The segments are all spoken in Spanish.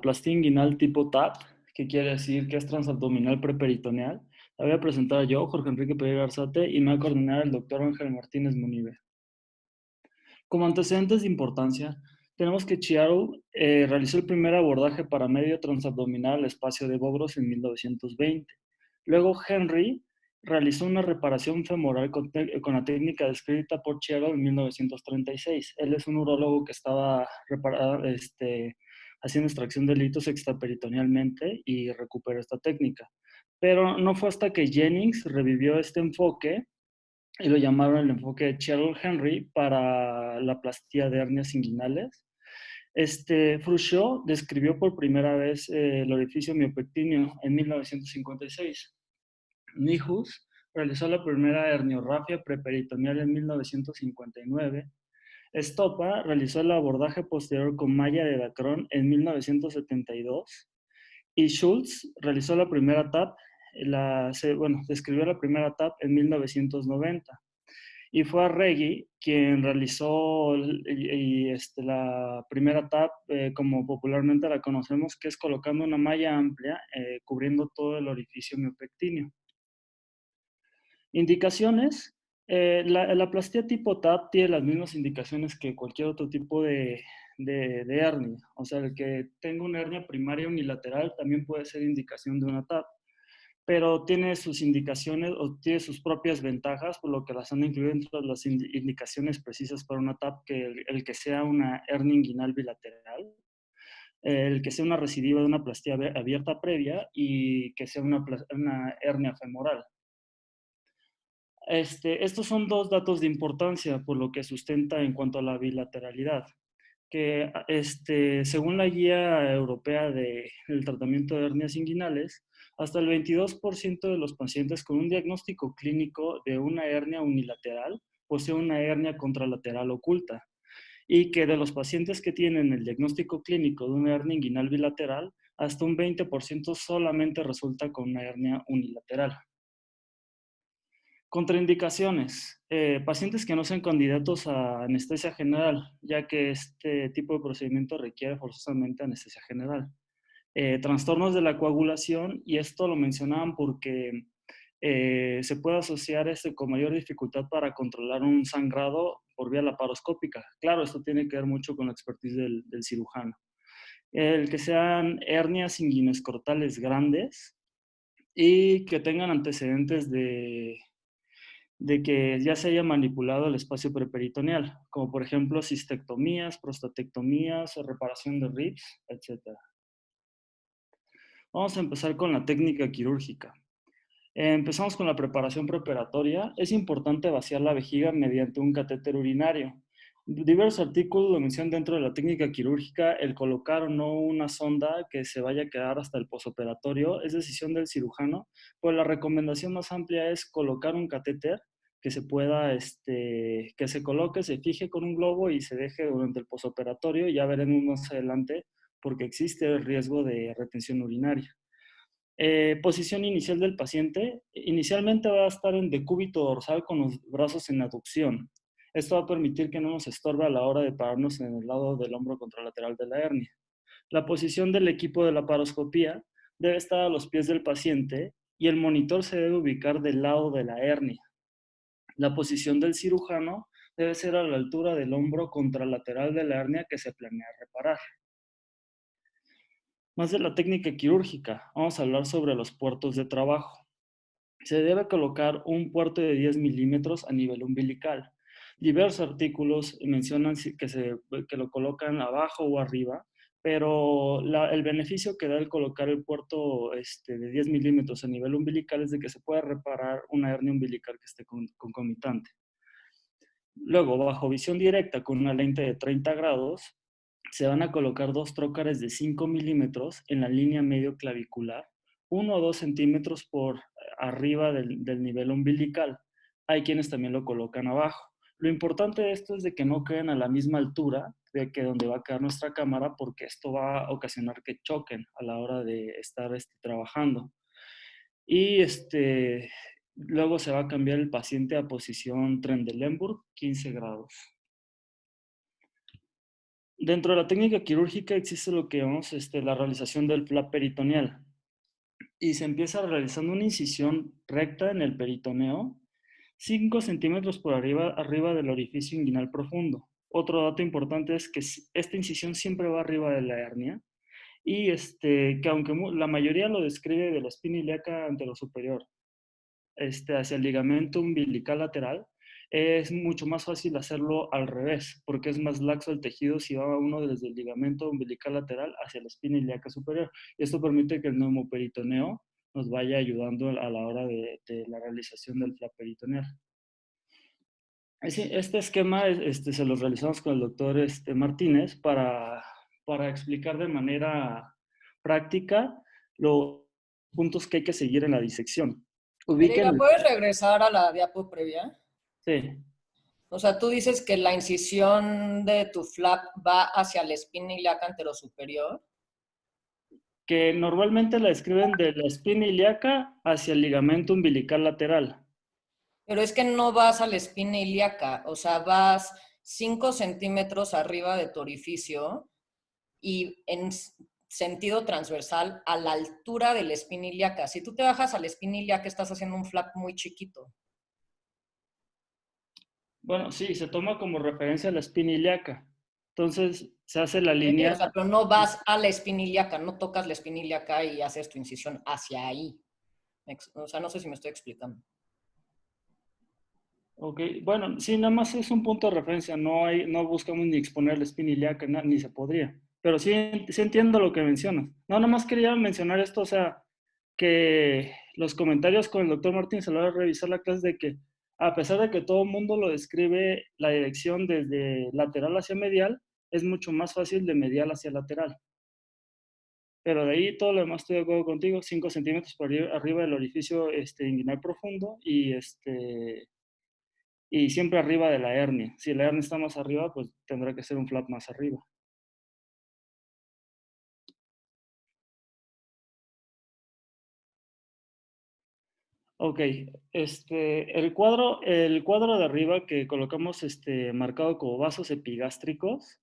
Plastía inguinal tipo TAP, que quiere decir que es transabdominal preperitoneal. La voy a presentar yo, Jorge Enrique Pereira Arzate, y me va a coordinar el doctor Ángel Martínez Munive. Como antecedentes de importancia, tenemos que Chiaro realizó el primer abordaje para medio transabdominal al espacio de Bogros en 1920. Luego Henry realizó una reparación femoral con la técnica descrita por Chiaro en 1936. Él es un urólogo que estaba haciendo extracción de litos extraperitonealmente y recuperó esta técnica. Pero no fue hasta que Jennings revivió este enfoque y lo llamaron el enfoque de Cheryl Henry para la plastía de hernias inguinales. Frouchot describió por primera vez el orificio miopectíneo en 1956. Nijus realizó la primera herniorrafia preperitoneal en 1959. Stoppa realizó el abordaje posterior con malla de Dacron en 1972. Y Schultz realizó la primera TAP, describió la primera TAP en 1990. Y fue Arregui quien realizó la primera TAP, como popularmente la conocemos, que es colocando una malla amplia cubriendo todo el orificio miopectíneo. Indicaciones. La plastía tipo TAP tiene las mismas indicaciones que cualquier otro tipo de hernia. O sea, el que tenga una hernia primaria unilateral también puede ser indicación de una TAP, pero tiene sus indicaciones o tiene sus propias ventajas, por lo que las han incluido entre las indicaciones precisas para una TAP, que el que sea una hernia inguinal bilateral, el que sea una recidiva de una plastía abierta previa y que sea una hernia femoral. Estos son dos datos de importancia por lo que sustenta en cuanto a la bilateralidad, que según la guía europea del tratamiento de hernias inguinales, hasta el 22% de los pacientes con un diagnóstico clínico de una hernia unilateral posee una hernia contralateral oculta, y que de los pacientes que tienen el diagnóstico clínico de una hernia inguinal bilateral, hasta un 20% solamente resulta con una hernia unilateral. Contraindicaciones. Pacientes que no sean candidatos a anestesia general, ya que este tipo de procedimiento requiere forzosamente anestesia general. Trastornos de la coagulación, y esto lo mencionaban porque se puede asociar con mayor dificultad para controlar un sangrado por vía laparoscópica. Claro, esto tiene que ver mucho con la expertise del cirujano. El que sean hernias inguinescrotales grandes y que tengan antecedentes de que ya se haya manipulado el espacio preperitoneal, como por ejemplo cistectomías, prostatectomías o reparación de RIPS, etc. Vamos a empezar con la técnica quirúrgica. Empezamos con la preparación preoperatoria. Es importante vaciar la vejiga mediante un catéter urinario. Diversos artículos lo mencionan dentro de la técnica quirúrgica. El colocar o no una sonda que se vaya a quedar hasta el posoperatorio es decisión del cirujano, pues la recomendación más amplia es colocar un catéter que se pueda, que se coloque, se fije con un globo y se deje durante el posoperatorio. Ya veremos más adelante porque existe el riesgo de retención urinaria. Posición inicial del paciente. Inicialmente va a estar en decúbito dorsal con los brazos en aducción. Esto va a permitir que no nos estorbe a la hora de pararnos en el lado del hombro contralateral de la hernia. La posición del equipo de laparoscopía debe estar a los pies del paciente y el monitor se debe ubicar del lado de la hernia. La posición del cirujano debe ser a la altura del hombro contralateral de la hernia que se planea reparar. Más de la técnica quirúrgica, vamos a hablar sobre los puertos de trabajo. Se debe colocar un puerto de 10 milímetros a nivel umbilical. Diversos artículos mencionan que lo colocan abajo o arriba, pero el beneficio que da el colocar el puerto de 10 milímetros a nivel umbilical es de que se puede reparar una hernia umbilical que esté concomitante. Luego, bajo visión directa con una lente de 30 grados, se van a colocar dos trócares de 5 milímetros en la línea medio clavicular, 1 o 2 centímetros por arriba del nivel umbilical. Hay quienes también lo colocan abajo. Lo importante de esto es de que no queden a la misma altura de que donde va a quedar nuestra cámara, porque esto va a ocasionar que choquen a la hora de estar trabajando. Y luego se va a cambiar el paciente a posición Trendelenburg, 15 grados. Dentro de la técnica quirúrgica existe lo que llamamos la realización del flap peritoneal y se empieza realizando una incisión recta en el peritoneo, 5 centímetros por arriba del orificio inguinal profundo. Otro dato importante es que esta incisión siempre va arriba de la hernia y que aunque la mayoría lo describe de la espina ilíaca anterosuperior hacia el ligamento umbilical lateral, es mucho más fácil hacerlo al revés, porque es más laxo el tejido si va uno desde el ligamento umbilical lateral hacia la espina ilíaca superior. Y esto permite que el neumoperitoneo nos vaya ayudando a la hora de la realización del flap peritoneal. Este esquema se lo realizamos con el doctor Martínez para explicar de manera práctica los puntos que hay que seguir en la disección. Pereira, Ubiquen, ¿puedes regresar a la diapo previa? sí, O sea, tú dices que la incisión de tu flap va hacia la espina ilíaca anterosuperior, que normalmente la describen de la espina ilíaca hacia el ligamento umbilical lateral. pero es que no vas a la espina ilíaca, o sea, vas 5 centímetros arriba de tu orificio y en sentido transversal a la altura de la espina ilíaca. Si tú te bajas a la espina ilíaca, estás haciendo un flap muy chiquito. Bueno, sí, se toma como referencia la espina ilíaca. Entonces se hace la ¿Sí? línea. O sea, pero no vas a la espina ilíaca, no tocas la espina ilíaca y haces tu incisión hacia ahí. O sea, no sé si me estoy explicando. Ok, bueno, sí, nada más es un punto de referencia, no buscamos ni exponer la espina ilíaca, ni se podría. Pero sí, sí entiendo lo que mencionas. No, nada más quería mencionar esto, o sea, que los comentarios con el doctor Martín se lo va a revisar la clase de que a pesar de que todo el mundo lo describe la dirección desde lateral hacia medial, es mucho más fácil de medial hacia lateral. Pero de ahí todo lo demás estoy de acuerdo contigo, 5 centímetros por arriba del orificio inguinal profundo y siempre arriba de la hernia. Si la hernia está más arriba, pues tendrá que ser un flap más arriba. Ok, el cuadro de arriba que colocamos marcado como vasos epigástricos,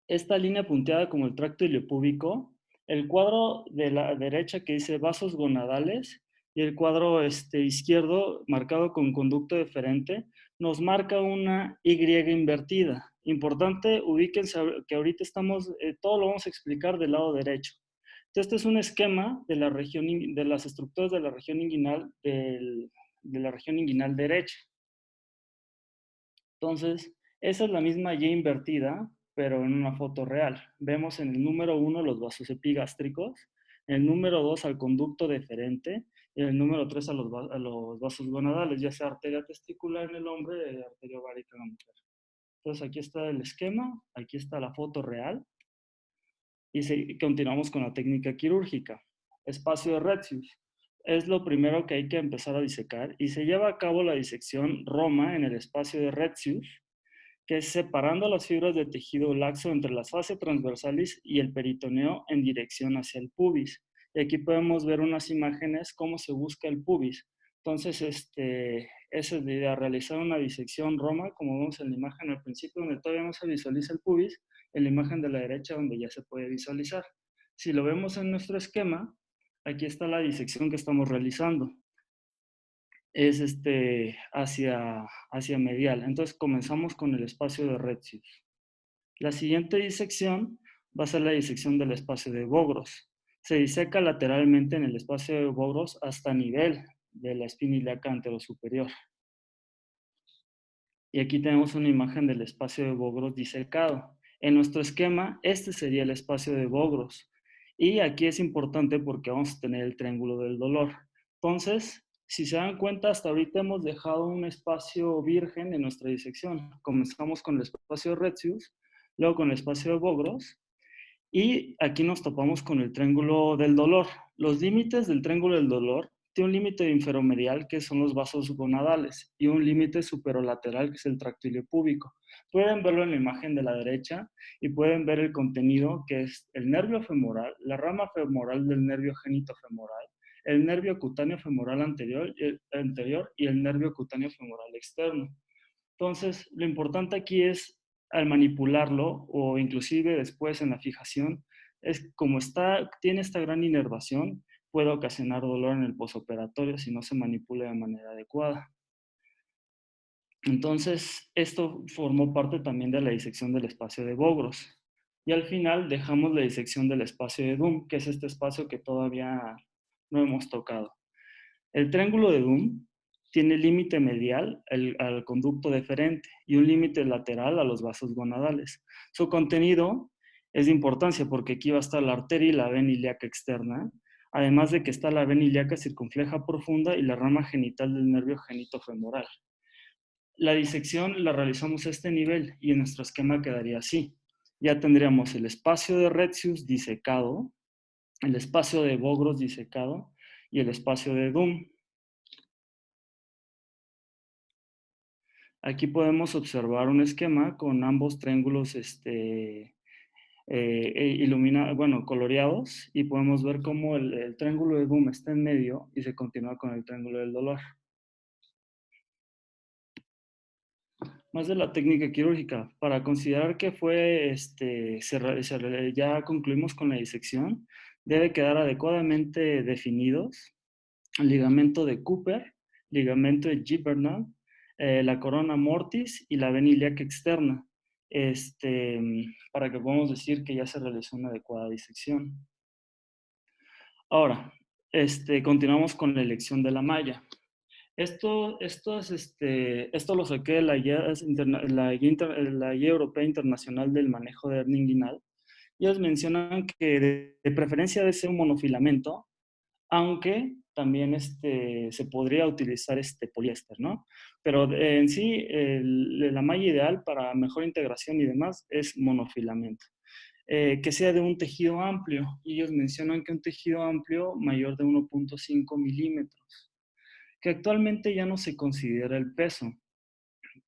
esta línea punteada como el tracto iliopúbico, el cuadro de la derecha que dice vasos gonadales y el cuadro izquierdo marcado con conducto deferente, nos marca una Y invertida. Importante, ubíquense que ahorita todo lo vamos a explicar del lado derecho. Entonces, este es un esquema de de las estructuras de la región inguinal, de la región inguinal derecha. Entonces, esa es la misma Y invertida, pero en una foto real. Vemos en el número 1 los vasos epigástricos, en el número 2 al conducto deferente, y en el número 3 a los vasos gonadales, ya sea arteria testicular en el hombre y arteria ovárica en la mujer. Entonces, aquí está el esquema, aquí está la foto real, y continuamos con la técnica quirúrgica. Espacio de Retzius. Es lo primero que hay que empezar a disecar y se lleva a cabo la disección Roma en el espacio de Retzius, que es separando las fibras de tejido laxo entre las fascias transversales y el peritoneo en dirección hacia el pubis. Y aquí podemos ver unas imágenes cómo se busca el pubis. Entonces, esa es la idea, realizar una disección Roma, como vemos en la imagen al principio, donde todavía no se visualiza el pubis, en la imagen de la derecha donde ya se puede visualizar. Si lo vemos en nuestro esquema, aquí está la disección que estamos realizando. Es hacia medial. Entonces comenzamos con el espacio de Retzius. La siguiente disección va a ser la disección del espacio de Bogros. Se diseca lateralmente en el espacio de Bogros hasta nivel de la espina ilíaca anterosuperior. Y aquí tenemos una imagen del espacio de Bogros disecado. En nuestro esquema, este sería el espacio de Bogros. Y aquí es importante porque vamos a tener el triángulo del dolor. Entonces, si se dan cuenta, hasta ahorita hemos dejado un espacio virgen en nuestra disección. Comenzamos con el espacio de Retzius, luego con el espacio de Bogros, y aquí nos topamos con el triángulo del dolor. Los límites del triángulo del dolor tiene un límite inferomedial, que son los vasos gonadales, y un límite superolateral, que es el tracto iliopúbico. Pueden verlo en la imagen de la derecha y pueden ver el contenido, que es el nervio femoral, la rama femoral del nervio genitofemoral, el nervio cutáneo femoral anterior y el nervio cutáneo femoral externo. Entonces, lo importante aquí es al manipularlo o inclusive después en la fijación, es como tiene esta gran inervación, puede ocasionar dolor en el posoperatorio si no se manipula de manera adecuada. Entonces, esto formó parte también de la disección del espacio de Bogros. Y al final dejamos la disección del espacio de Doom, que es este espacio que todavía no hemos tocado. El triángulo de Doom tiene límite medial al conducto deferente y un límite lateral a los vasos gonadales. Su contenido es de importancia porque aquí va a estar la arteria y la vena ilíaca externa, además de que está la vena ilíaca circunfleja profunda y la rama genital del nervio genitofemoral. La disección la realizamos a este nivel y en nuestro esquema quedaría así. Ya tendríamos el espacio de Retzius disecado, el espacio de Bogros disecado y el espacio de Doom. Aquí podemos observar un esquema con ambos triángulos coloreados y podemos ver cómo el triángulo de Doom está en medio y se continúa con el triángulo del dolor. Más de la técnica quirúrgica. Para considerar que ya concluimos con la disección, debe quedar adecuadamente definidos el ligamento de Cooper, ligamento de Gibernal, la corona mortis y la vena ilíaca externa, para que podamos decir que ya se realizó una adecuada disección. Ahora, continuamos con la elección de la malla. Esto lo saqué de la guía Europea Internacional del Manejo de Hernia Inguinal. Ellos mencionan que de preferencia debe ser un monofilamento, aunque también se podría utilizar poliéster, ¿no? Pero en sí, la malla ideal para mejor integración y demás es monofilamento. Que sea de un tejido amplio. Y ellos mencionan que un tejido amplio mayor de 1.5 milímetros, que actualmente ya no se considera el peso,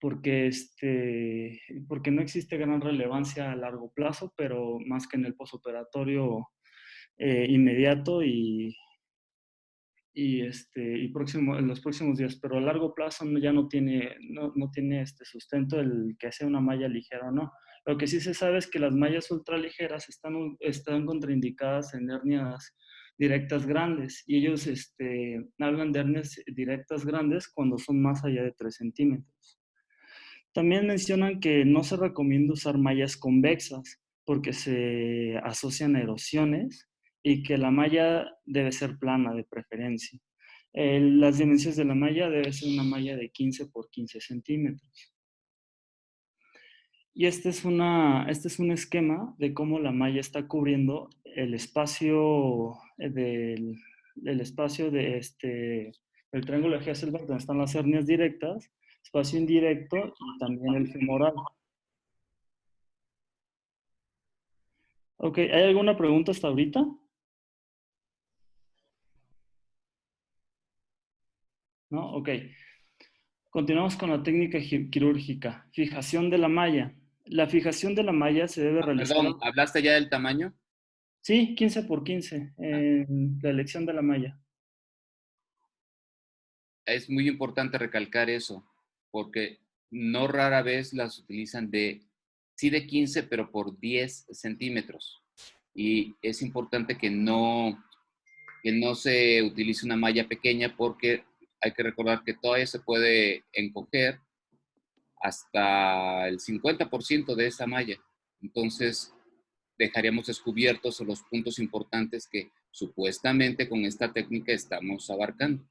porque, porque no existe gran relevancia a largo plazo, pero más que en el posoperatorio inmediato y en los próximos días, pero a largo plazo ya no tiene, no tiene sustento el que sea una malla ligera o no. Lo que sí se sabe es que las mallas ultraligeras están contraindicadas en hernias directas grandes y ellos hablan de hernias directas grandes cuando son más allá de 3 centímetros. También mencionan que no se recomienda usar mallas convexas porque se asocian a erosiones y que la malla debe ser plana de preferencia. Las dimensiones de la malla debe ser una malla de 15 por 15 centímetros. Y este es un esquema de cómo la malla está cubriendo el espacio del triángulo de Hesselberg, donde están las hernias directas, espacio indirecto y también el femoral. Ok, ¿hay alguna pregunta hasta ahorita? ¿No? Ok. Continuamos con la técnica quirúrgica. Fijación de la malla. La fijación de la malla se debe realizar... Perdón, ¿hablaste ya del tamaño? Sí, 15 por 15, la elección de la malla. Es muy importante recalcar eso, porque no rara vez las utilizan sí de 15, pero por 10 centímetros. Y es importante que no se utilice una malla pequeña porque hay que recordar que todavía se puede encoger hasta el 50% de esa malla. Entonces, dejaríamos descubiertos los puntos importantes que supuestamente con esta técnica estamos abarcando.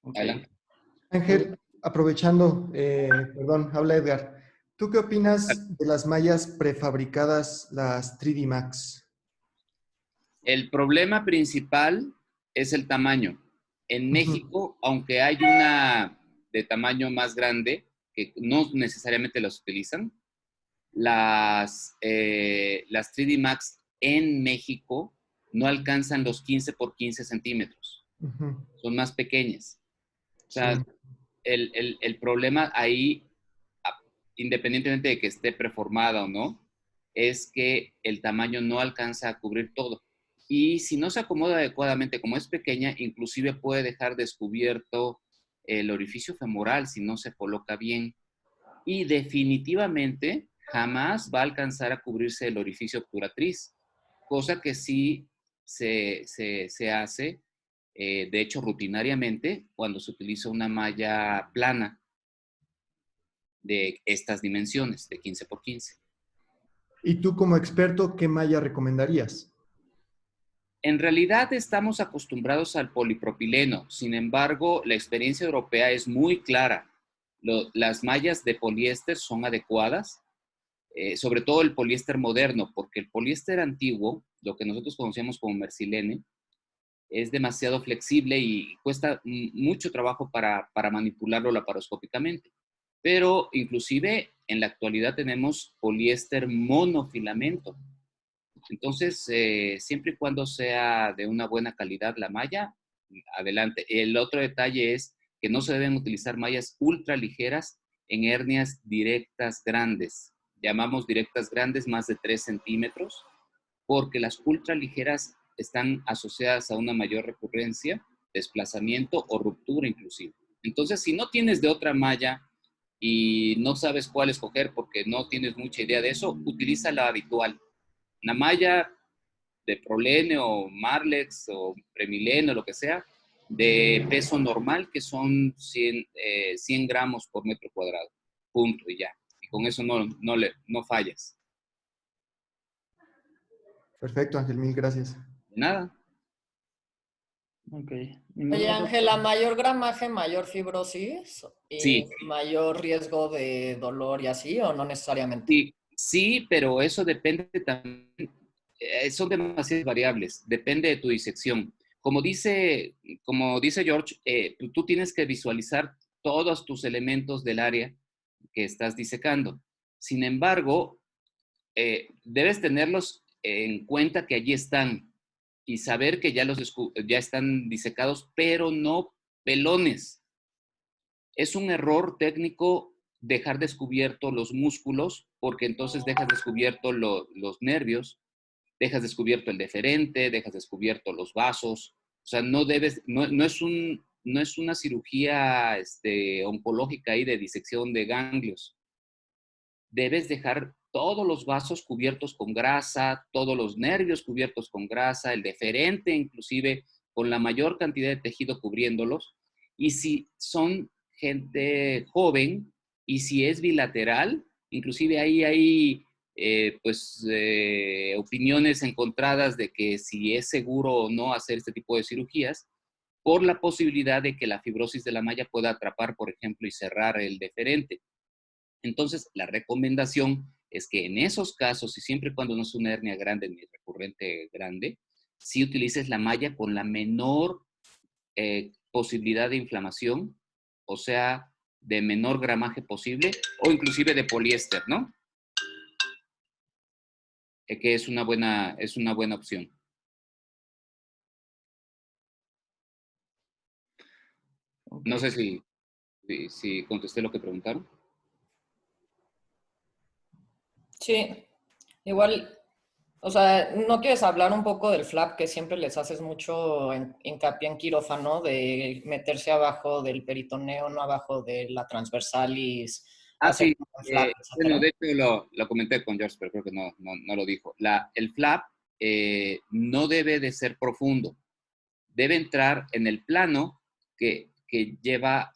Okay. Ángel, aprovechando, perdón, habla Edgar. ¿Tú qué opinas de las mallas prefabricadas, las 3D Max? El problema principal es el tamaño. En México, aunque hay una de tamaño más grande, que no necesariamente las utilizan, las 3D Max en México no alcanzan los 15 por 15 centímetros. Son más pequeñas. O sea, sí. el problema ahí, independientemente de que esté preformada o no, es que el tamaño no alcanza a cubrir todo. Y si no se acomoda adecuadamente, como es pequeña, inclusive puede dejar descubierto el orificio femoral si no se coloca bien. y definitivamente jamás va a alcanzar a cubrirse el orificio obturatriz, cosa que sí se hace, de hecho, rutinariamente cuando se utiliza una malla plana de estas dimensiones, de 15 por 15. Y tú como experto, ¿qué malla recomendarías? En realidad estamos acostumbrados al polipropileno, sin embargo, la experiencia europea es muy clara. Las mallas de poliéster son adecuadas, sobre todo el poliéster moderno, porque el poliéster antiguo, lo que nosotros conocemos como mersilene, es demasiado flexible y cuesta mucho trabajo para manipularlo laparoscópicamente. Pero inclusive en la actualidad tenemos poliéster monofilamento. Entonces, siempre y cuando sea de una buena calidad la malla, adelante. El otro detalle es que no se deben utilizar mallas ultra ligeras en hernias directas grandes. Llamamos directas grandes más de 3 centímetros, porque las ultra ligeras están asociadas a una mayor recurrencia, desplazamiento o ruptura inclusive. Entonces, si no tienes de otra malla y no sabes cuál escoger porque no tienes mucha idea de eso, utiliza la habitual. Una malla de Prolene o Marlex o Premilene o lo que sea, de peso normal, que son 100 gramos por metro cuadrado. Punto, y ya. Y con eso no fallas. Perfecto, Ángel, mil gracias. De nada. Ok. Oye, Ángela, mayor gramaje, mayor fibrosis y Sí, mayor riesgo de dolor y así, ¿o no necesariamente? sí, pero eso depende también, son demasiadas variables, depende de tu disección. Como dice George, tú tienes que visualizar todos tus elementos del área que estás disecando. Sin embargo, debes tenerlos en cuenta que allí están y saber que ya están disecados, pero no pelones. Es un error técnico dejar descubierto los músculos, porque entonces dejas descubierto los nervios, dejas descubierto el deferente, dejas descubierto los vasos. O sea, no es una cirugía oncológica ahí de disección de ganglios. Debes dejar todos los vasos cubiertos con grasa, todos los nervios cubiertos con grasa, el deferente inclusive con la mayor cantidad de tejido cubriéndolos. Y si son gente joven y si es bilateral, inclusive ahí hay opiniones encontradas de que si es seguro o no hacer este tipo de cirugías, por la posibilidad de que la fibrosis de la malla pueda atrapar, por ejemplo, y cerrar el deferente. Entonces, la recomendación es que en esos casos, y siempre y cuando no es una hernia grande ni recurrente grande, sí utilices la malla con la menor posibilidad de inflamación, o sea, de menor gramaje posible, o inclusive de poliéster, ¿no? Que es una buena opción. Okay. No sé si contesté lo que preguntaron. Sí, igual, o sea, ¿no quieres hablar un poco del flap que siempre les haces mucho hincapié en quirófano, de meterse abajo del peritoneo, no abajo de la transversalis, hacer Sí. un flap, Bueno, etcétera? de hecho lo comenté con George, pero creo que no lo dijo. El flap no debe de ser profundo. Debe entrar en el plano que lleva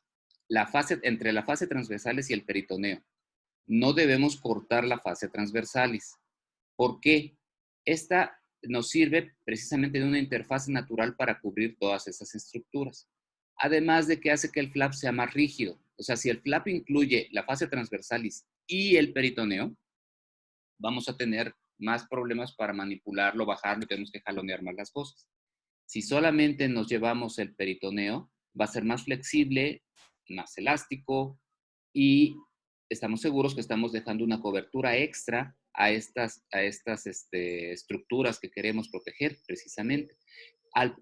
entre la fase transversalis y el peritoneo. No debemos cortar la fase transversalis. ¿Por qué? Esta nos sirve precisamente de una interfaz natural para cubrir todas esas estructuras. Además de que hace que el flap sea más rígido. O sea, si el flap incluye la fase transversalis y el peritoneo, vamos a tener más problemas para manipularlo, bajarlo y tenemos que jalonear más las cosas. Si solamente nos llevamos el peritoneo, va a ser más flexible, más elástico y estamos seguros que estamos dejando una cobertura extra a estas estructuras que queremos proteger precisamente.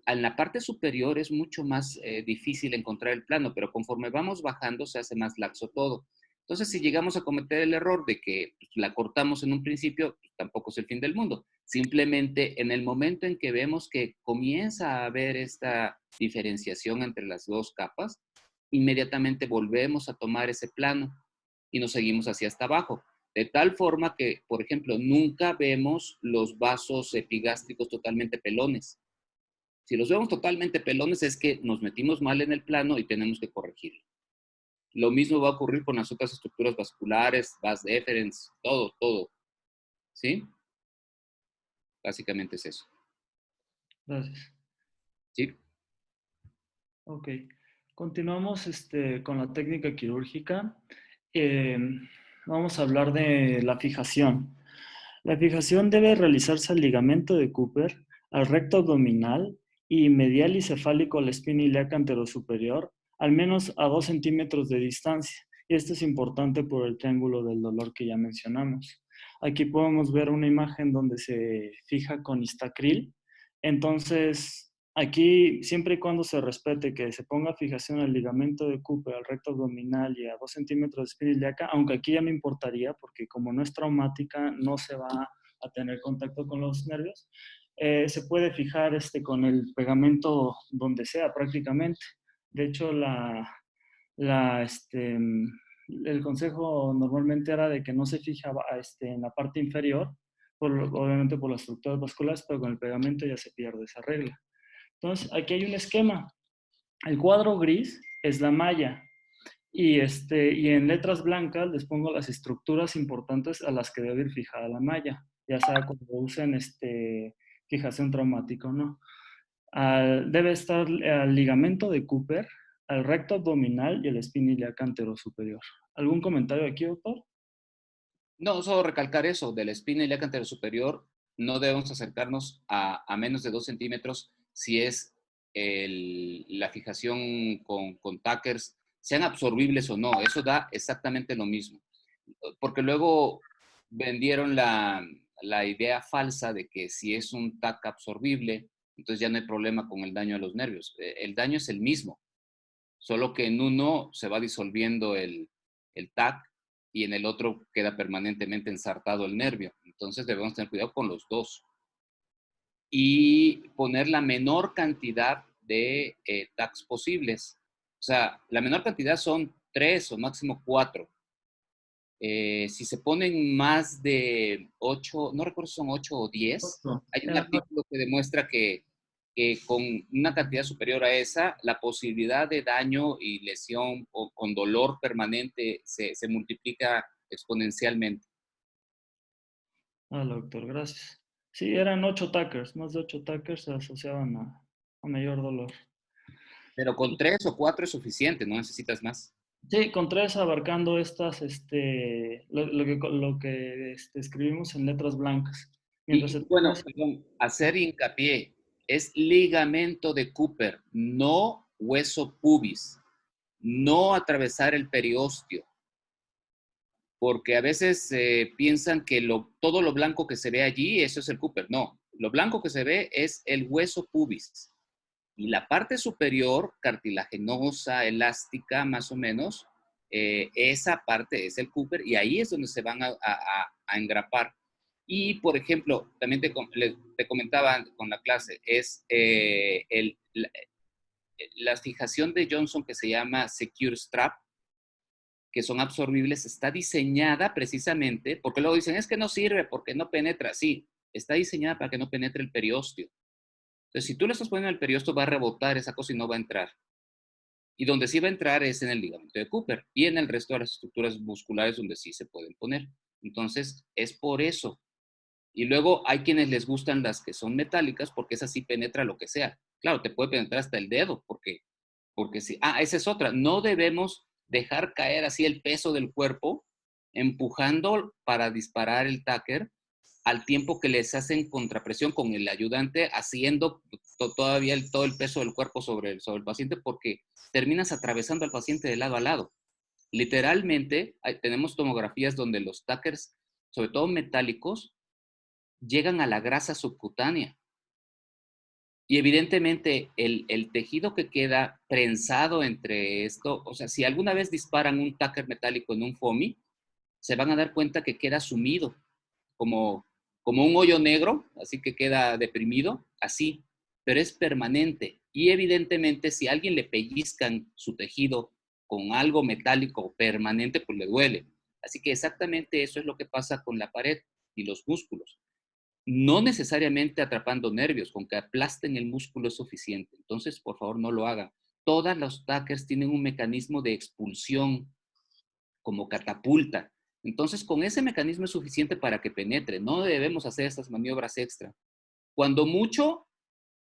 En la parte superior es mucho más difícil encontrar el plano, pero conforme vamos bajando se hace más laxo todo. Entonces, si llegamos a cometer el error de que la cortamos en un principio, pues, tampoco es el fin del mundo. Simplemente en el momento en que vemos que comienza a haber esta diferenciación entre las dos capas, inmediatamente volvemos a tomar ese plano y nos seguimos hacia hasta abajo. De tal forma que, por ejemplo, nunca vemos los vasos epigástricos totalmente pelones. Si los vemos totalmente pelones es que nos metimos mal en el plano y tenemos que corregirlo. Lo mismo va a ocurrir con las otras estructuras vasculares, vas deferens, todo. ¿Sí? Básicamente es eso. Gracias. ¿Sí? Ok. Continuamos con la técnica quirúrgica. Vamos a hablar de la fijación. La fijación debe realizarse al ligamento de Cooper, al recto abdominal y medial y cefálico a la espina ilíaca anterosuperior, al menos a 2 centímetros de distancia. Y esto es importante por el triángulo del dolor que ya mencionamos. Aquí podemos ver una imagen donde se fija con Histacril. Entonces, aquí, siempre y cuando se respete que se ponga fijación al ligamento de Cooper, al recto abdominal y a 2 centímetros de espina ilíaca, aunque aquí ya me importaría, porque como no es traumática, no se va a tener contacto con los nervios, se puede fijar con el pegamento donde sea prácticamente. De hecho, el consejo normalmente era de que no se fijaba en la parte inferior, obviamente por las estructuras vasculares, pero con el pegamento ya se pierde esa regla. Entonces, aquí hay un esquema. El cuadro gris es la malla y en letras blancas les pongo las estructuras importantes a las que debe ir fijada la malla, ya sea cuando usen fijación traumática o no. Debe estar al ligamento de Cooper, al recto abdominal y el espina ilíaca anterosuperior. ¿Algún comentario aquí, doctor? No, solo recalcar eso, de la espina ilíaca anterosuperior no debemos acercarnos a menos de 2 centímetros si es la fijación con tacers, sean absorbibles o no, eso da exactamente lo mismo. Porque luego vendieron la idea falsa de que si es un tac absorbible, entonces ya no hay problema con el daño a los nervios. El daño es el mismo, solo que en uno se va disolviendo el tac y en el otro queda permanentemente ensartado el nervio. Entonces debemos tener cuidado con los dos. Y poner la menor cantidad de tacs posibles. O sea, la menor cantidad son 3 o máximo 4. Si se ponen más de 8, no recuerdo si son 8 o 10, hay un artículo que demuestra que con una cantidad superior a esa, la posibilidad de daño y lesión o con dolor permanente se multiplica exponencialmente. Doctor, gracias. Sí, eran 8 tackers, más de 8 tackers se asociaban a mayor dolor. Pero con 3 o 4 es suficiente, no necesitas más. Sí, con 3 abarcando estas, lo que escribimos en letras blancas. Mientras Y bueno, perdón, hacer hincapié, es ligamento de Cooper, no hueso pubis, no atravesar el periósteo, porque a veces piensan que todo lo blanco que se ve allí, eso es el Cooper. No, lo blanco que se ve es el hueso pubis. Y la parte superior, cartilaginosa, elástica, más o menos, esa parte es el Cooper y ahí es donde se van a engrapar. Y, por ejemplo, también te comentaba con la clase, es la fijación de Johnson que se llama Secure Strap, que son absorbibles, está diseñada precisamente, porque luego dicen, es que no sirve porque no penetra. Sí, está diseñada para que no penetre el periósteo. Entonces, si tú le estás poniendo el periósteo, va a rebotar esa cosa y no va a entrar. Y donde sí va a entrar es en el ligamento de Cooper y en el resto de las estructuras musculares donde sí se pueden poner. Entonces, es por eso. Y luego hay quienes les gustan las que son metálicas porque esa sí penetra lo que sea. Claro, te puede penetrar hasta el dedo porque sí. Esa es otra. No debemos dejar caer así el peso del cuerpo empujando para disparar el tacker al tiempo que les hacen contrapresión con el ayudante haciendo todavía todo el peso del cuerpo sobre el paciente porque terminas atravesando al paciente de lado a lado. Literalmente tenemos tomografías donde los tackers, sobre todo metálicos, llegan a la grasa subcutánea. Y evidentemente el tejido que queda prensado entre esto, o sea, si alguna vez disparan un tacker metálico en un foamy, se van a dar cuenta que queda sumido, como un hoyo negro, así que queda deprimido, así, pero es permanente. Y evidentemente si a alguien le pellizcan su tejido con algo metálico permanente, pues le duele. Así que exactamente eso es lo que pasa con la pared y los músculos. No necesariamente atrapando nervios, con que aplasten el músculo es suficiente. Entonces, por favor, no lo hagan. Todos los tackers tienen un mecanismo de expulsión como catapulta. Entonces, con ese mecanismo es suficiente para que penetre. No debemos hacer estas maniobras extra. Cuando mucho,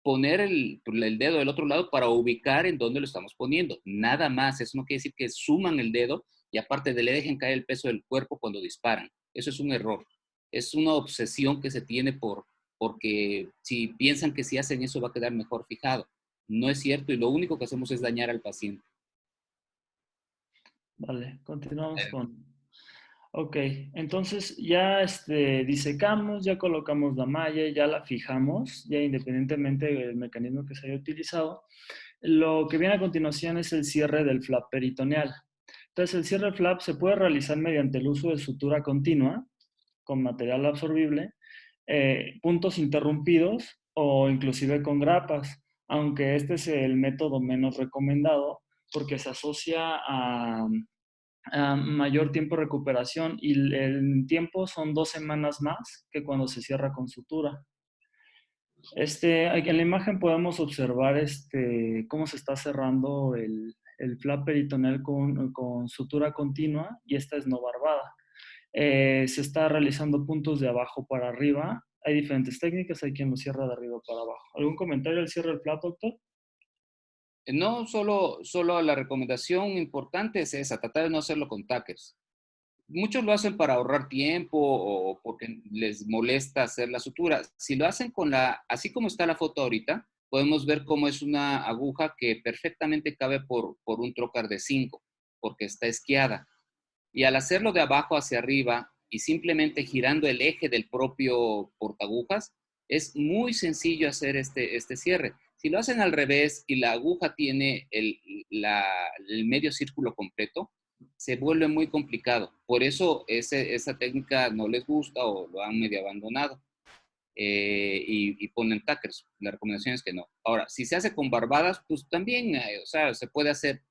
poner el dedo del otro lado para ubicar en dónde lo estamos poniendo. Nada más. Eso no quiere decir que suman el dedo y aparte le dejen caer el peso del cuerpo cuando disparan. Eso es un error. Es una obsesión que se tiene porque si piensan que si hacen eso va a quedar mejor fijado. No es cierto y lo único que hacemos es dañar al paciente. Vale, continuamos con... Ok, entonces ya disecamos, ya colocamos la malla, ya la fijamos, ya independientemente del mecanismo que se haya utilizado. Lo que viene a continuación es el cierre del flap peritoneal. Entonces, el cierre del flap se puede realizar mediante el uso de sutura continua con material absorbible, puntos interrumpidos o inclusive con grapas, aunque este es el método menos recomendado porque se asocia a mayor tiempo de recuperación y el tiempo son 2 semanas más que cuando se cierra con sutura. En la imagen podemos observar cómo se está cerrando el flap peritoneal con sutura continua y esta es no barbada. Se está realizando puntos de abajo para arriba. Hay diferentes técnicas, hay quien lo cierra de arriba para abajo. ¿Algún comentario al cierre del flap, doctor? No, solo la recomendación importante es esa, tratar de no hacerlo con tackers. Muchos lo hacen para ahorrar tiempo o porque les molesta hacer la sutura. Si lo hacen así como está la foto ahorita, podemos ver cómo es una aguja que perfectamente cabe por un trocar de 5, porque está esquiada. Y al hacerlo de abajo hacia arriba y simplemente girando el eje del propio portagujas, es muy sencillo hacer este cierre. Si lo hacen al revés y la aguja tiene el medio círculo completo, se vuelve muy complicado. Por eso esa técnica no les gusta o lo han medio abandonado y ponen tackers. La recomendación es que no. Ahora, si se hace con barbadas, pues también, o sea, se puede hacer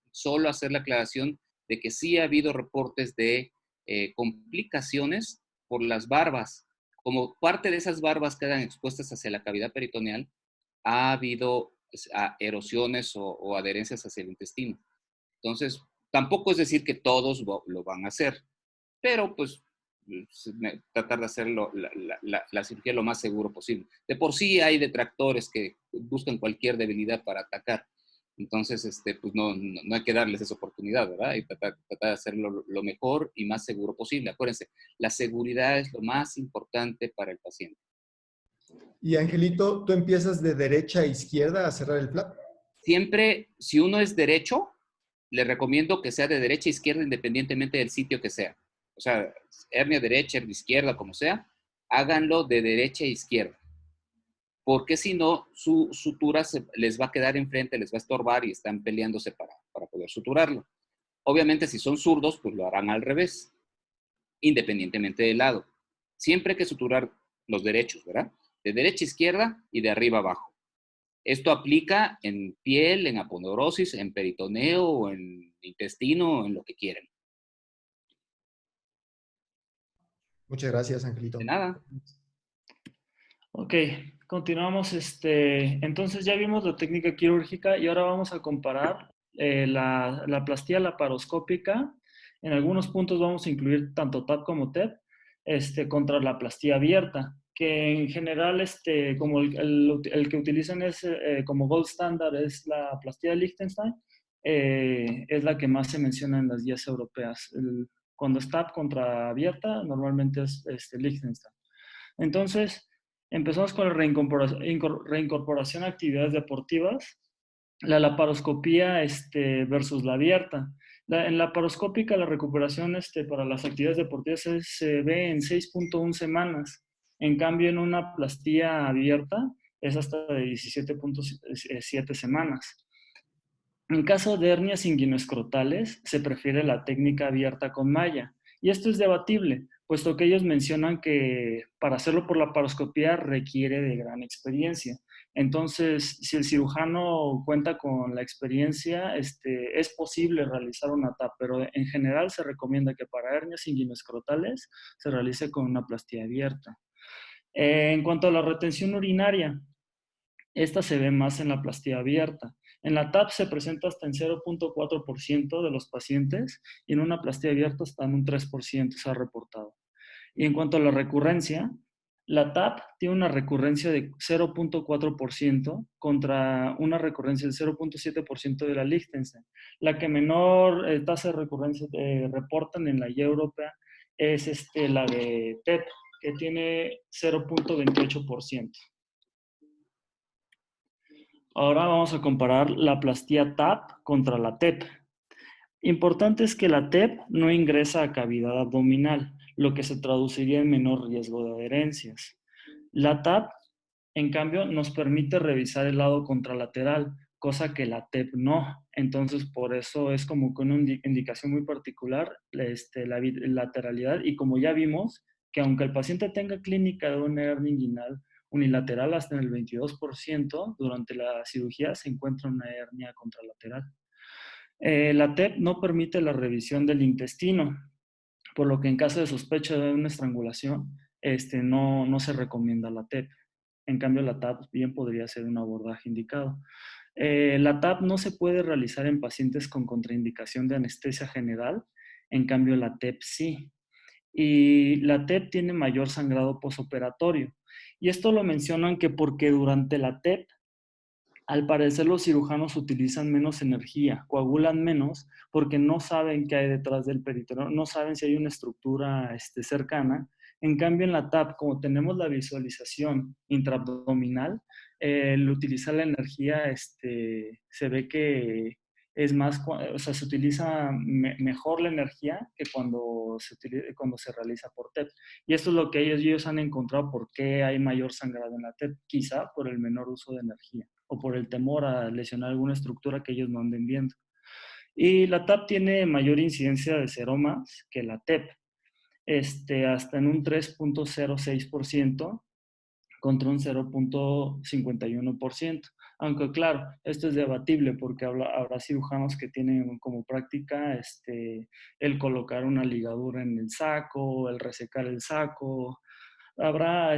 la aclaración de que sí ha habido reportes de complicaciones por las barbas. Como parte de esas barbas quedan expuestas hacia la cavidad peritoneal, ha habido erosiones o adherencias hacia el intestino. Entonces, tampoco es decir que todos lo van a hacer, pero pues tratar de hacer la cirugía lo más seguro posible. De por sí hay detractores que buscan cualquier debilidad para atacar. Entonces, pues no hay que darles esa oportunidad, ¿verdad? Y tratar de hacerlo lo mejor y más seguro posible. Acuérdense, la seguridad es lo más importante para el paciente. Y Angelito, ¿tú empiezas de derecha a izquierda a cerrar el flap? Siempre, si uno es derecho, le recomiendo que sea de derecha a izquierda independientemente del sitio que sea. O sea, hernia derecha, hernia izquierda, como sea, háganlo de derecha a izquierda. Porque si no, su sutura les va a quedar enfrente, les va a estorbar y están peleándose para poder suturarlo. Obviamente, si son zurdos, pues lo harán al revés, independientemente del lado. Siempre hay que suturar los derechos, ¿verdad? De derecha a izquierda y de arriba a abajo. Esto aplica en piel, en aponeurosis, en peritoneo, o en intestino, o en lo que quieran. Muchas gracias, Angelito. De nada. Ok, continuamos. Entonces ya vimos la técnica quirúrgica y ahora vamos a comparar la plastía laparoscópica. En algunos puntos vamos a incluir tanto TAP como TEP contra la plastía abierta, que en general como el que utilizan es como gold standard es la plastía de Liechtenstein, es la que más se menciona en las guías europeas. Cuando es TAP contra abierta, normalmente es Liechtenstein. Entonces, empezamos con la reincorporación a actividades deportivas, la laparoscopía versus la abierta. En la laparoscópica, la recuperación para las actividades deportivas se ve en 6.1 semanas. En cambio, en una plastía abierta es hasta de 17.7 semanas. En caso de hernias inguinoescrotales, se prefiere la técnica abierta con malla Y esto es debatible, puesto que ellos mencionan que para hacerlo por laparoscopía requiere de gran experiencia. Entonces, si el cirujano cuenta con la experiencia, es posible realizar una TAP, pero en general se recomienda que para hernias inguinoescrotales se realice con una plastía abierta. En cuanto a la retención urinaria, esta se ve más en la plastía abierta. En la TAP se presenta hasta en 0.4% de los pacientes y en una plastía abierta hasta en un 3% se ha reportado. Y en cuanto a la recurrencia, la TAP tiene una recurrencia de 0.4% contra una recurrencia del 0.7% de la Liechtenstein. La que menor tasa de recurrencia reportan en la guía europea es la de TEP, que tiene 0.28%. Ahora vamos a comparar la plastía TAP contra la TEP. Importante es que la TEP no ingresa a cavidad abdominal, lo que se traduciría en menor riesgo de adherencias. La TAP, en cambio, nos permite revisar el lado contralateral, cosa que la TEP no. Entonces, por eso es como con una indicación muy particular la lateralidad. Y como ya vimos, que aunque el paciente tenga clínica de una hernia inguinal unilateral hasta en el 22%, durante la cirugía se encuentra una hernia contralateral. La TEP no permite la revisión del intestino, por lo que en caso de sospecha de una estrangulación, no se recomienda la TEP. En cambio, la TAP bien podría ser un abordaje indicado. La TAP no se puede realizar en pacientes con contraindicación de anestesia general, en cambio la TEP sí. Y la TEP tiene mayor sangrado posoperatorio. Y esto lo mencionan que porque durante la TEP, al parecer los cirujanos utilizan menos energía, coagulan menos porque no saben qué hay detrás del peritoneum, no saben si hay una estructura cercana. En cambio, en la TAP, como tenemos la visualización intraabdominal, el utilizar la energía se ve que es más, o sea, se utiliza mejor la energía que cuando se realiza por TEP. Y esto es lo que ellos han encontrado por qué hay mayor sangrado en la TEP, quizá por el menor uso de energía o por el temor a lesionar alguna estructura que ellos no anden viendo. Y la TAP tiene mayor incidencia de seromas que la TEP, hasta en un 3.06% contra un 0.51%. Aunque claro, esto es debatible porque habrá cirujanos que tienen como práctica el colocar una ligadura en el saco, el resecar el saco. Habrá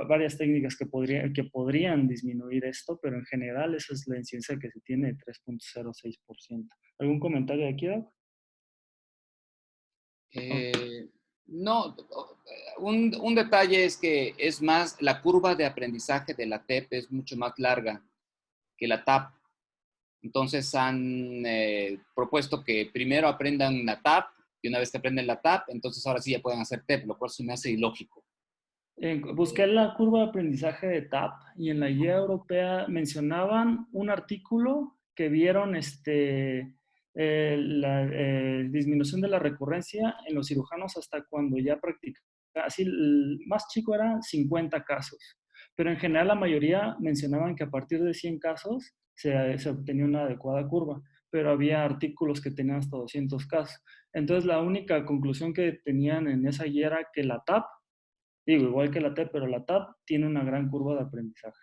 varias técnicas que podrían disminuir esto, pero en general esa es la incidencia que se tiene de 3.06%. ¿Algún comentario de aquí, Doc? No, un detalle es que es más, la curva de aprendizaje de la TEP es mucho más larga que la TAP. Entonces han propuesto que primero aprendan la TAP y una vez que aprenden la TAP, entonces ahora sí ya pueden hacer TEP, lo cual se me hace ilógico. Busqué la curva de aprendizaje de TAP y en la guía europea mencionaban un artículo que vieron la disminución de la recurrencia en los cirujanos hasta cuando ya practicaban. Así, el más chico era 50 casos, pero en general la mayoría mencionaban que a partir de 100 casos se obtenía una adecuada curva, pero había artículos que tenían hasta 200 casos. Entonces la única conclusión que tenían en esa guía era que la TAP, digo, igual que la TEP, pero la TAP tiene una gran curva de aprendizaje.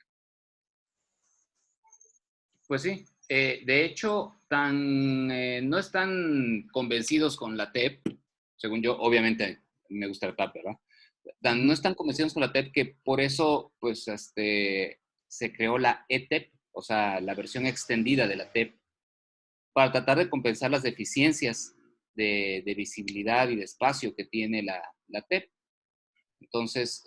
Pues sí, de hecho, no están convencidos con la TEP, según yo, obviamente me gusta la TAP, ¿verdad? No están convencidos con la TEP que por eso, pues, se creó la ETEP, o sea, la versión extendida de la TEP, para tratar de compensar las deficiencias de visibilidad y de espacio que tiene la TEP. Entonces,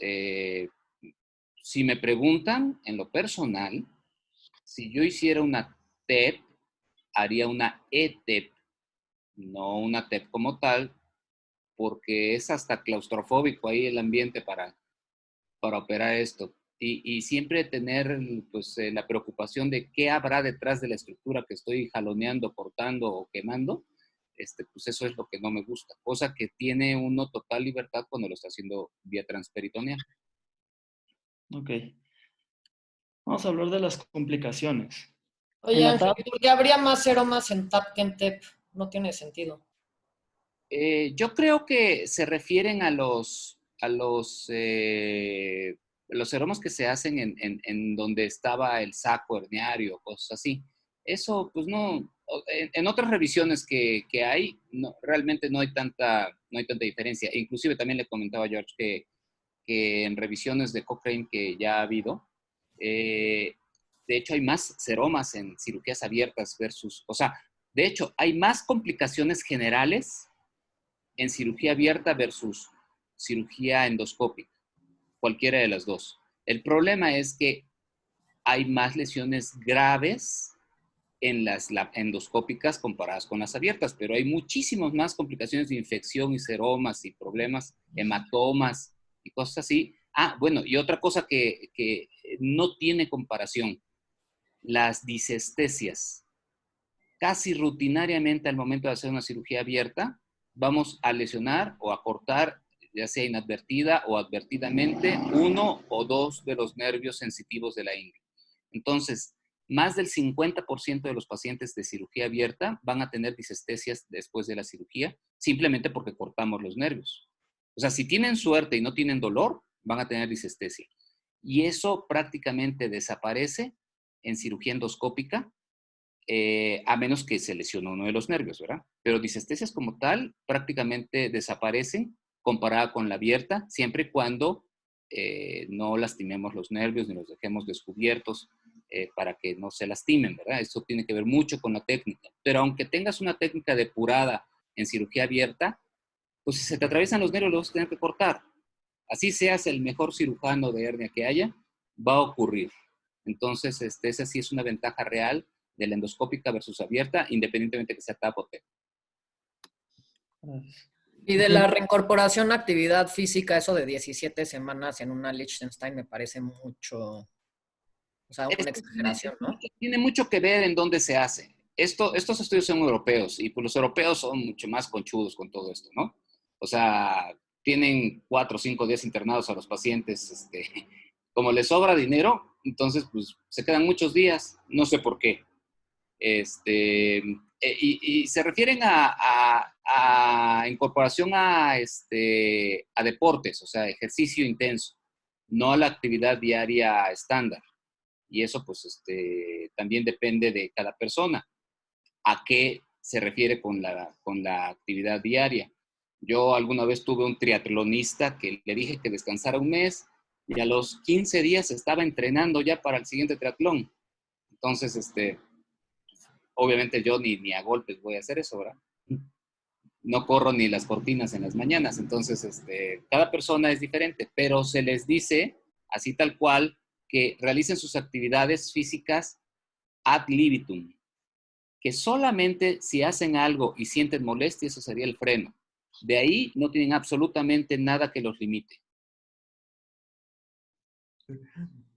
si me preguntan en lo personal, si yo hiciera una TEP, haría una ETEP, no una TEP como tal, porque es hasta claustrofóbico ahí el ambiente para operar esto. Y siempre tener pues, la preocupación de qué habrá detrás de la estructura que estoy jaloneando, cortando o quemando, pues eso es lo que no me gusta. Cosa que tiene uno total libertad cuando lo está haciendo vía transperitoneal. Ok. Vamos a hablar de las complicaciones. Oye, Ángel, ¿por qué habría más seromas en TAP que en TEP? No tiene sentido. Yo creo que se refieren a los seromos que se hacen en donde estaba el saco herniario, cosas así. Eso, pues no, en otras revisiones que hay, no, realmente no hay tanta diferencia. Inclusive también le comentaba a George que en revisiones de Cochrane que ya ha habido, de hecho hay más seromas en cirugías abiertas versus, o sea, de hecho hay más complicaciones generales en cirugía abierta versus cirugía endoscópica, cualquiera de las dos. El problema es que hay más lesiones graves en las endoscópicas comparadas con las abiertas, pero hay muchísimas más complicaciones de infección y seromas y problemas, hematomas y cosas así. Ah, bueno, y otra cosa que no tiene comparación, las disestesias. Casi rutinariamente al momento de hacer una cirugía abierta, vamos a lesionar o a cortar, ya sea inadvertida o advertidamente, uno o dos de los nervios sensitivos de la ingle. Entonces, más del 50% de los pacientes de cirugía abierta van a tener disestesias después de la cirugía, simplemente porque cortamos los nervios. O sea, si tienen suerte y no tienen dolor, van a tener disestesia. Y eso prácticamente desaparece en cirugía endoscópica, a menos que se lesione uno de los nervios, ¿verdad? Pero disestesias como tal prácticamente desaparecen comparada con la abierta, siempre y cuando no lastimemos los nervios ni los dejemos descubiertos para que no se lastimen, ¿verdad? Eso tiene que ver mucho con la técnica. Pero aunque tengas una técnica depurada en cirugía abierta, pues si se te atraviesan los nervios los vas a tener que cortar. Así seas el mejor cirujano de hernia que haya, va a ocurrir. Entonces, esa sí es una ventaja real de la endoscópica versus abierta, independientemente que sea TAP o TEP. Y de la reincorporación a actividad física, eso de 17 semanas en una Liechtenstein me parece mucho, o sea, una exageración, ¿no? Tiene mucho que ver en dónde se hace. Estos estudios son europeos y pues los europeos son mucho más conchudos con todo esto, ¿no? O sea, tienen 4 o 5 días internados a los pacientes, como les sobra dinero, entonces pues se quedan muchos días, no sé por qué. Y se refieren a incorporación a deportes, o sea, ejercicio intenso, no a la actividad diaria estándar. Y eso, pues, también depende de cada persona. ¿A qué se refiere con la actividad diaria? Yo alguna vez tuve un triatlonista que le dije que descansara un mes y a los 15 días estaba entrenando ya para el siguiente triatlón. Entonces, obviamente yo ni a golpes voy a hacer eso, ¿verdad? No corro ni las cortinas en las mañanas. Entonces, cada persona es diferente, pero se les dice, así tal cual, que realicen sus actividades físicas ad libitum, que solamente si hacen algo y sienten molestia, eso sería el freno. De ahí no tienen absolutamente nada que los limite.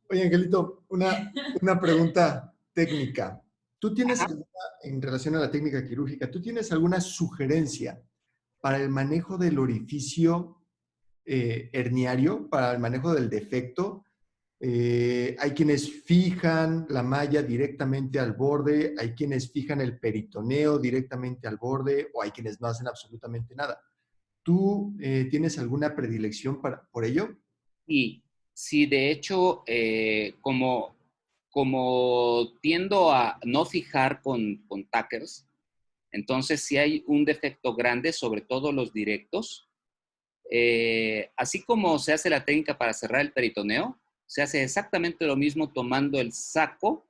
Oye, Angelito, una pregunta técnica. ¿Tú tienes alguna, en relación a la técnica quirúrgica, tú tienes alguna sugerencia para el manejo del orificio herniario, para el manejo del defecto? Hay quienes fijan la malla directamente al borde, hay quienes fijan el peritoneo directamente al borde, o hay quienes no hacen absolutamente nada. ¿Tú tienes alguna predilección por ello? Y sí, de hecho, como tiendo a no fijar con tacers, entonces si hay un defecto grande, sobre todo los directos, así como se hace la técnica para cerrar el peritoneo, se hace exactamente lo mismo tomando el saco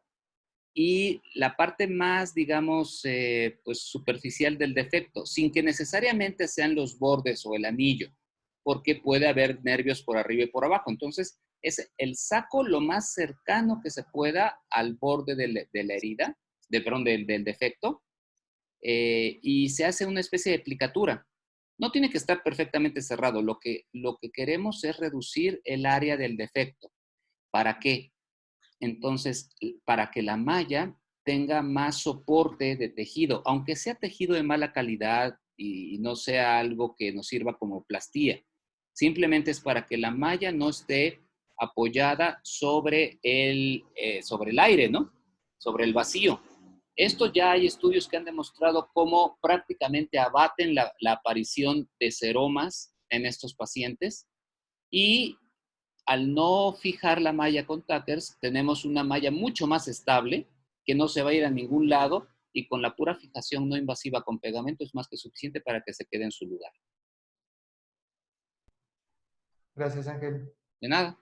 y la parte más, digamos, pues superficial del defecto, sin que necesariamente sean los bordes o el anillo, porque puede haber nervios por arriba y por abajo. Entonces, es el saco lo más cercano que se pueda al borde de la herida, del defecto, y se hace una especie de plicatura. No tiene que estar perfectamente cerrado. Lo que queremos es reducir el área del defecto. ¿Para qué? Entonces, para que la malla tenga más soporte de tejido, aunque sea tejido de mala calidad y no sea algo que nos sirva como plastía. Simplemente es para que la malla no esté apoyada sobre el aire, ¿no? Sobre el vacío. Esto ya hay estudios que han demostrado cómo prácticamente abaten la aparición de seromas en estos pacientes y al no fijar la malla con Tackers, tenemos una malla mucho más estable, que no se va a ir a ningún lado y con la pura fijación no invasiva con pegamento es más que suficiente para que se quede en su lugar. Gracias, Ángel. De nada.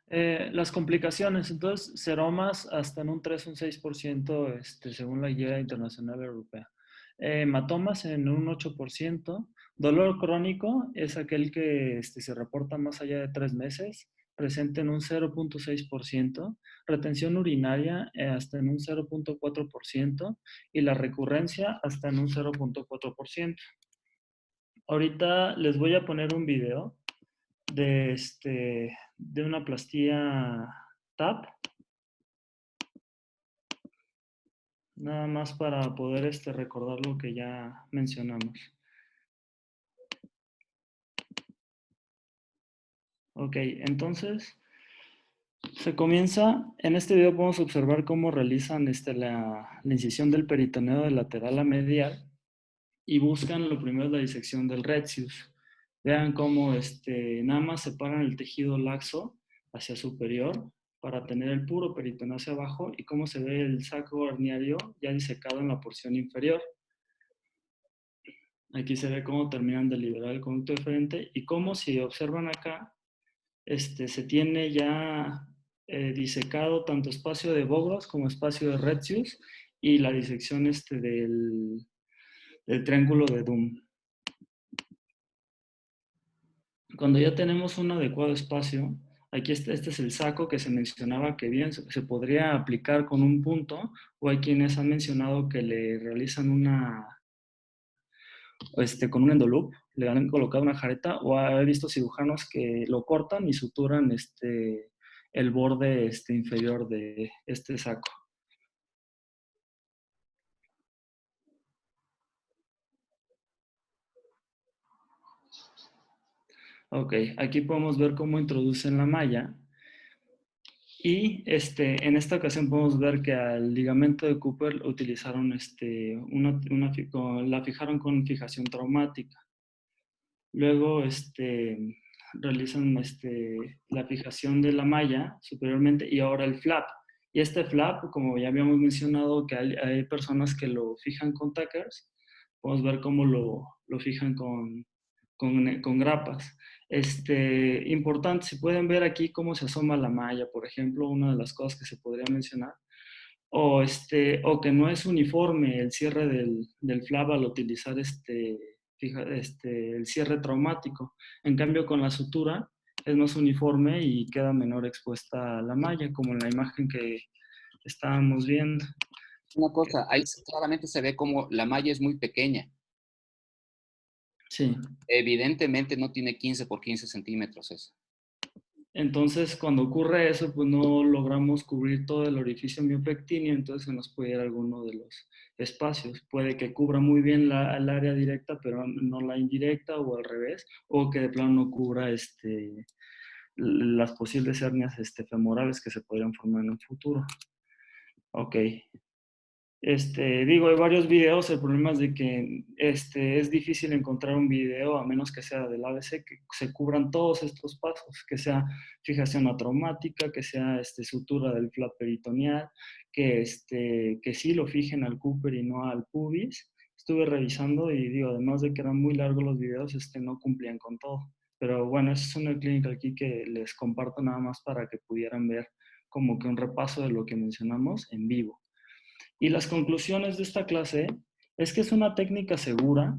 Las complicaciones, entonces, seromas hasta en un 3 o un 6%, según la Guía Internacional Europea. Hematomas en un 8%. Dolor crónico es aquel que se reporta más allá de 3 meses, presente en un 0.6%. Retención urinaria hasta en un 0.4%. Y la recurrencia hasta en un 0.4%. Ahorita les voy a poner un video de una plastilla TAP, nada más para poder recordar lo que ya mencionamos. Ok, entonces se comienza, en este video podemos observar cómo realizan la incisión del peritoneo de lateral a medial y buscan lo primero la disección del retius. Vean cómo nada más separan el tejido laxo hacia superior para tener el puro peritoneo hacia abajo y cómo se ve el saco herniario ya disecado en la porción inferior. Aquí se ve cómo terminan de liberar el conducto deferente y cómo, si observan acá, se tiene ya disecado tanto espacio de Bogros como espacio de Retzius y la disección del triángulo de Doom. Cuando ya tenemos un adecuado espacio, aquí este es el saco que se mencionaba que bien se podría aplicar con un punto, o hay quienes han mencionado que le realizan con un endoloop, le han colocado una jareta, o he visto cirujanos que lo cortan y suturan el borde inferior de este saco. Ok, aquí podemos ver cómo introducen la malla. Y en esta ocasión podemos ver que al ligamento de Cooper utilizaron la fijaron con fijación traumática. Luego realizan la fijación de la malla superiormente y ahora el flap. Y este flap, como ya habíamos mencionado, que hay personas que lo fijan con tackers, podemos ver cómo lo fijan con grapas. Importante, si pueden ver aquí cómo se asoma la malla, por ejemplo, una de las cosas que se podría mencionar, o que no es uniforme el cierre del flap al utilizar el cierre traumático. En cambio, con la sutura es más uniforme y queda menor expuesta a la malla, como en la imagen que estábamos viendo. Una cosa, ahí claramente se ve como la malla es muy pequeña. Sí. Evidentemente no tiene 15 por 15 centímetros eso. Entonces, cuando ocurre eso, pues no logramos cubrir todo el orificio miopectíneo, entonces se nos puede ir alguno de los espacios. Puede que cubra muy bien el área directa, pero no la indirecta, o al revés, o que de plano no cubra las posibles hernias femorales que se podrían formar en un futuro. Ok. Hay varios videos, el problema es de que es difícil encontrar un video, a menos que sea del ABC, que se cubran todos estos pasos, que sea fijación atraumática, que sea sutura del flap peritoneal, que sí lo fijen al Cooper y no al pubis. Estuve revisando y digo, además de que eran muy largos los videos, no cumplían con todo. Pero bueno, esa es una clínica aquí que les comparto nada más para que pudieran ver como que un repaso de lo que mencionamos en vivo. Y las conclusiones de esta clase es que es una técnica segura,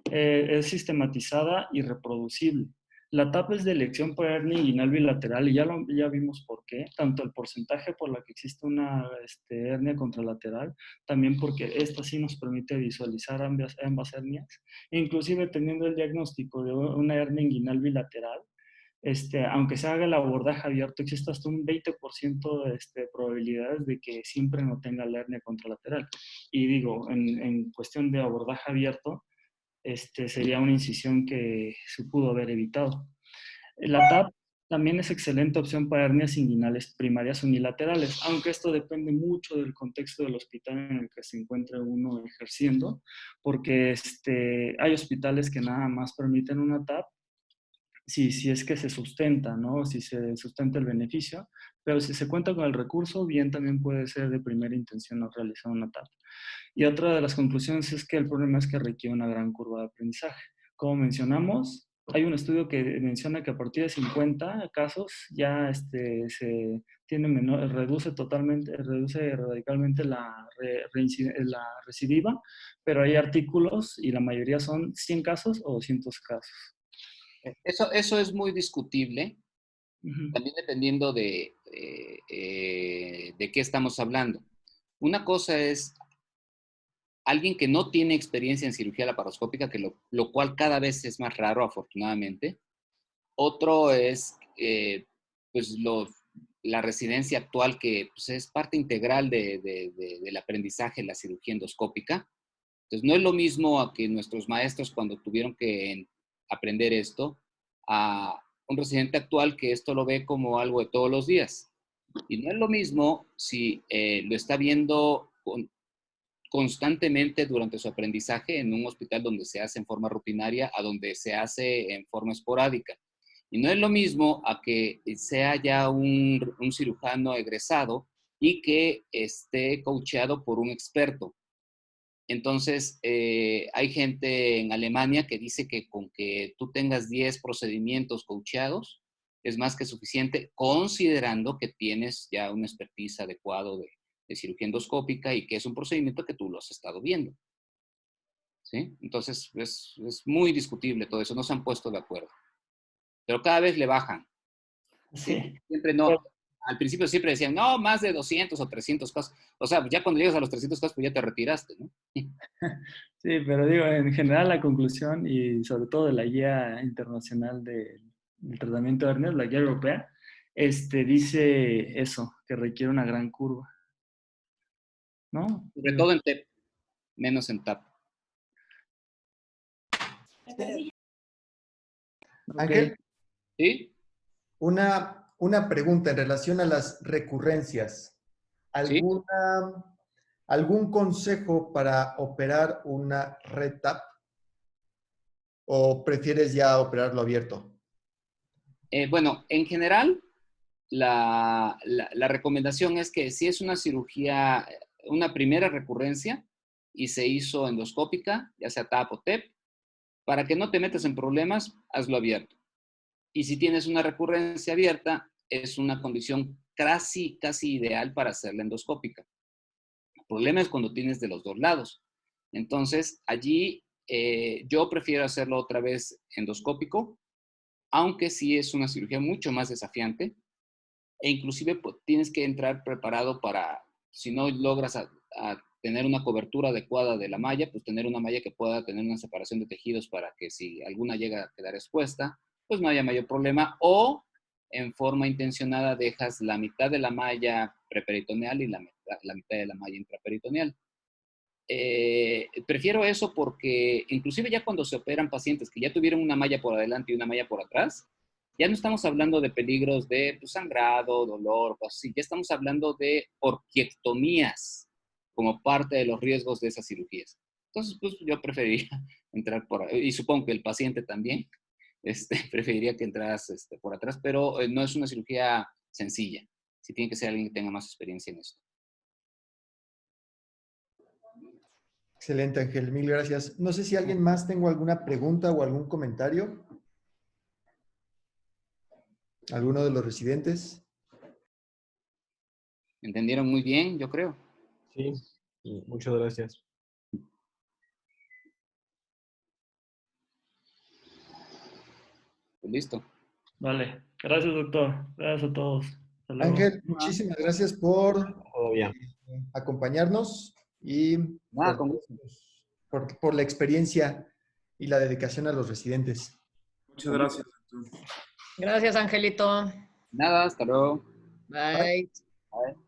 es sistematizada y reproducible. La TAP es de elección por hernia inguinal bilateral y ya vimos por qué, tanto el porcentaje por la que existe una hernia contralateral, también porque esta sí nos permite visualizar ambas hernias, inclusive teniendo el diagnóstico de una hernia inguinal bilateral, aunque se haga el abordaje abierto, existe hasta un 20% de probabilidades de que siempre no tenga la hernia contralateral. Y digo, en cuestión de abordaje abierto, sería una incisión que se pudo haber evitado. La TAP También es excelente opción para hernias inguinales primarias unilaterales, aunque esto depende mucho del contexto del hospital en el que se encuentre uno ejerciendo, porque hay hospitales que nada más permiten una TAP, si es que se sustenta, ¿no? Si se sustenta el beneficio, pero si se cuenta con el recurso, bien también puede ser de primera intención no realizar una TAP. Y otra de las conclusiones es que el problema es que requiere una gran curva de aprendizaje. Como mencionamos, hay un estudio que menciona que a partir de 50 casos ya se tiene reduce radicalmente la recidiva, pero hay artículos y la mayoría son 100 casos o 200 casos. Eso es muy discutible, Uh-huh. también dependiendo de qué estamos hablando. Una cosa es alguien que no tiene experiencia en cirugía laparoscópica, lo cual cada vez es más raro, afortunadamente. Otro es pues la residencia actual, que pues, es parte integral del aprendizaje en la cirugía endoscópica. Entonces, no es lo mismo a que nuestros maestros cuando tuvieron que aprender esto, a un residente actual que esto lo ve como algo de todos los días. Y no es lo mismo si lo está viendo constantemente durante su aprendizaje en un hospital donde se hace en forma rutinaria a donde se hace en forma esporádica. Y no es lo mismo a que sea ya un cirujano egresado y que esté coacheado por un experto. Entonces, hay gente en Alemania que dice que con que tú tengas 10 procedimientos coacheados es más que suficiente, considerando que tienes ya una expertise adecuado de cirugía endoscópica y que es un procedimiento que tú lo has estado viendo. ¿Sí? Entonces, es muy discutible todo eso, no se han puesto de acuerdo. Pero cada vez le bajan. Sí. Siempre no. Al principio siempre decían, no, más de 200 o 300 casos. O sea, ya cuando llegas a los 300 casos, pues ya te retiraste, ¿no? Sí, pero digo, en general la conclusión y sobre todo de la guía internacional del tratamiento de hernias, la guía europea, dice eso, que requiere una gran curva, ¿no? Sobre todo en TEP, menos en TAP. Ángel, ¿Sí? una pregunta en relación a las recurrencias. ¿Sí? ¿Algún consejo para operar una RETAP? ¿O prefieres ya operarlo abierto? Bueno, en general, la recomendación es que si es una cirugía, una primera recurrencia y se hizo endoscópica, ya sea TAP o TEP, para que no te metas en problemas, hazlo abierto. Y si tienes una recurrencia abierta, es una condición casi ideal para hacerla endoscópica. El problema es cuando tienes de los dos lados. Entonces, allí yo prefiero hacerlo otra vez endoscópico, aunque sí es una cirugía mucho más desafiante e inclusive pues, tienes que entrar preparado para, si no logras a tener una cobertura adecuada de la malla, pues tener una malla que pueda tener una separación de tejidos para que si alguna llega a quedar expuesta, pues no haya mayor problema, o en forma intencionada dejas la mitad de la malla preperitoneal y la mitad de la malla intraperitoneal. Prefiero eso porque inclusive ya cuando se operan pacientes que ya tuvieron una malla por adelante y una malla por atrás, ya no estamos hablando de peligros de pues, sangrado, dolor, cosas así. Ya estamos hablando de orquiectomías como parte de los riesgos de esas cirugías. Entonces, pues yo preferiría entrar por ahí, y supongo que el paciente también preferiría que entras por atrás, pero no es una cirugía sencilla. Sí tiene que ser alguien que tenga más experiencia en esto. Excelente, Ángel. Mil gracias. No sé si alguien más tengo alguna pregunta o algún comentario. ¿Alguno de los residentes? ¿Entendieron muy bien? Yo creo. Sí, y muchas gracias. Pues listo. Vale. Gracias, doctor. Gracias a todos. Hasta luego. Ángel, muchísimas gracias por Todavía. acompañarnos y Nada, con gusto. por la experiencia y la dedicación a los residentes. Muchas gracias, doctor. Gracias, Angelito. Nada, hasta luego. Bye. Bye.